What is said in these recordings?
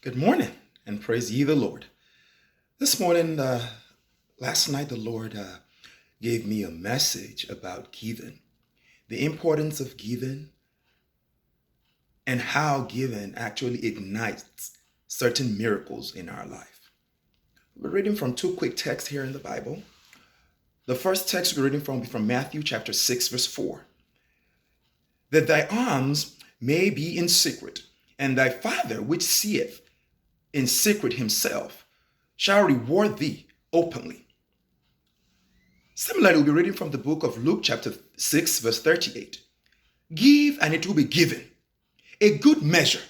Good morning, and praise ye the Lord. This morning, last night, the Lord gave me a message about giving, the importance of giving, and how giving actually ignites certain miracles in our life. We're reading from two quick texts here in the Bible. The first text we're reading from Matthew chapter 6, verse 4. That thy alms may be in secret, and thy Father which seeth in secret himself shall reward thee openly. Similarly, we'll be reading from the book of Luke chapter 6, verse 38. Give, and it will be given. A good measure,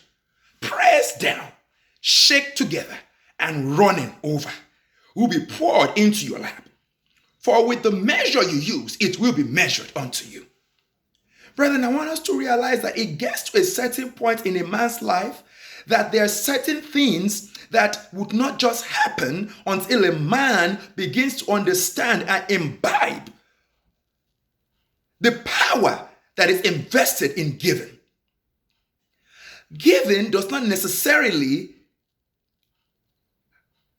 pressed down, shake together, and running over, will be poured into your lap. For with the measure you use, it will be measured unto you. Brethren, I want us to realize that it gets to a certain point in a man's life that there are certain things that would not just happen until a man begins to understand and imbibe the power that is invested in giving. Giving does not necessarily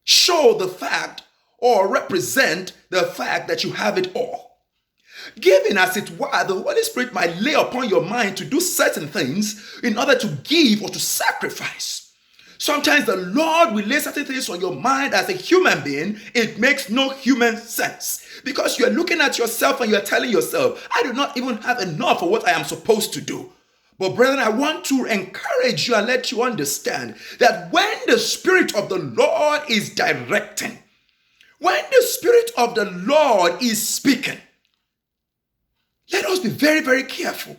show the fact or represent the fact that you have it all. Giving, as it were, the Holy Spirit might lay upon your mind to do certain things in order to give or to sacrifice. Sometimes the Lord will lay certain things on your mind as a human being. It makes no human sense because you're looking at yourself and you're telling yourself, I do not even have enough for what I am supposed to do. But brethren, I want to encourage you and let you understand that when the Spirit of the Lord is directing, when the Spirit of the Lord is speaking, let us be very, very careful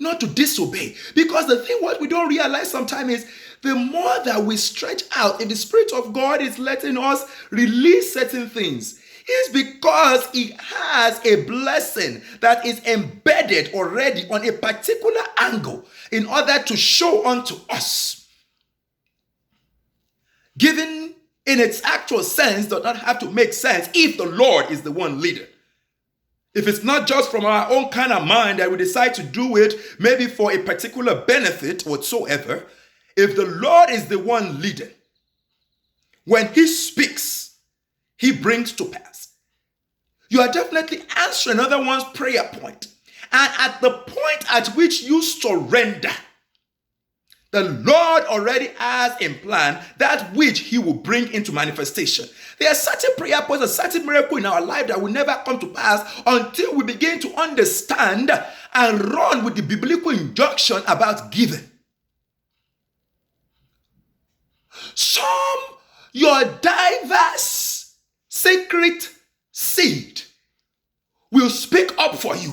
not to disobey. Because the thing what we don't realize sometimes is the more that we stretch out, if the Spirit of God is letting us release certain things, it's because He has a blessing that is embedded already on a particular angle in order to show unto us. Giving in its actual sense does not have to make sense if the Lord is the one leading. If it's not just from our own kind of mind that we decide to do it, maybe for a particular benefit whatsoever, if the Lord is the one leading, when He speaks, He brings to pass. You are definitely answering another one's prayer point. And at the point at which you surrender, the Lord already has in plan that which He will bring into manifestation. There are certain prayer points and certain miracles in our life that will never come to pass until we begin to understand and run with the biblical injunction about giving. Your diverse secret seed will speak up for you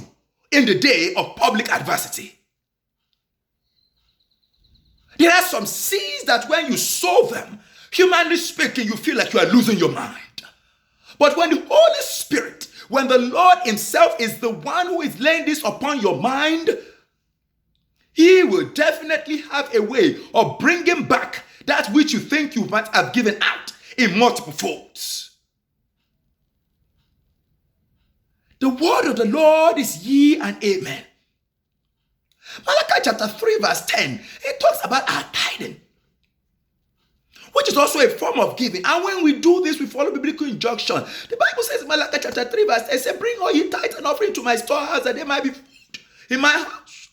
in the day of public adversity. There are some seeds that when you sow them, humanly speaking, you feel like you are losing your mind. But when the Holy Spirit, when the Lord Himself is the one who is laying this upon your mind, He will definitely have a way of bringing back that which you think you might have given out in multiple folds. The word of the Lord is yea and amen. Malachi chapter 3 verse 10, it talks about our tithing, which is also a form of giving. And when we do this, we follow biblical injunction. The Bible says in Malachi chapter 3 verse 10, say, bring all ye tithe and offering to my storehouse that there might be food in my house.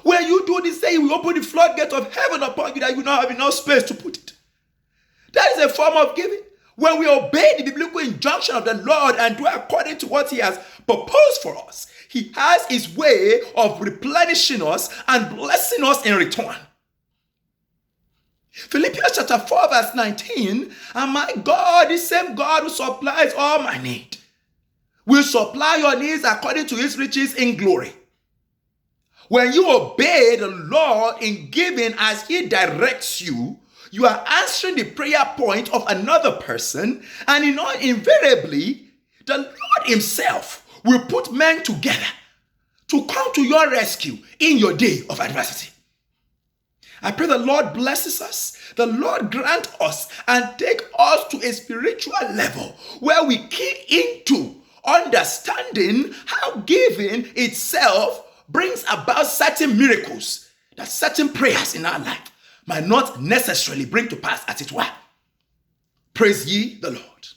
When you do this, say, He will open the floodgate of heaven upon you that you will not have enough space to put it. That is a form of giving. When we obey the biblical injunction of the Lord and do according to what He has proposed for us, He has His way of replenishing us and blessing us in return. Philippians chapter 4 verse 19, and my God, the same God who supplies all my need, will supply your needs according to His riches in glory. When you obey the Lord in giving as He directs you, you are answering the prayer point of another person, and invariably, the Lord Himself will put men together to come to your rescue in your day of adversity. I pray the Lord blesses us, the Lord grant us and take us to a spiritual level where we key into understanding how giving itself brings about certain miracles, that certain prayers in our life might not necessarily bring to pass, as it were. Praise ye the Lord.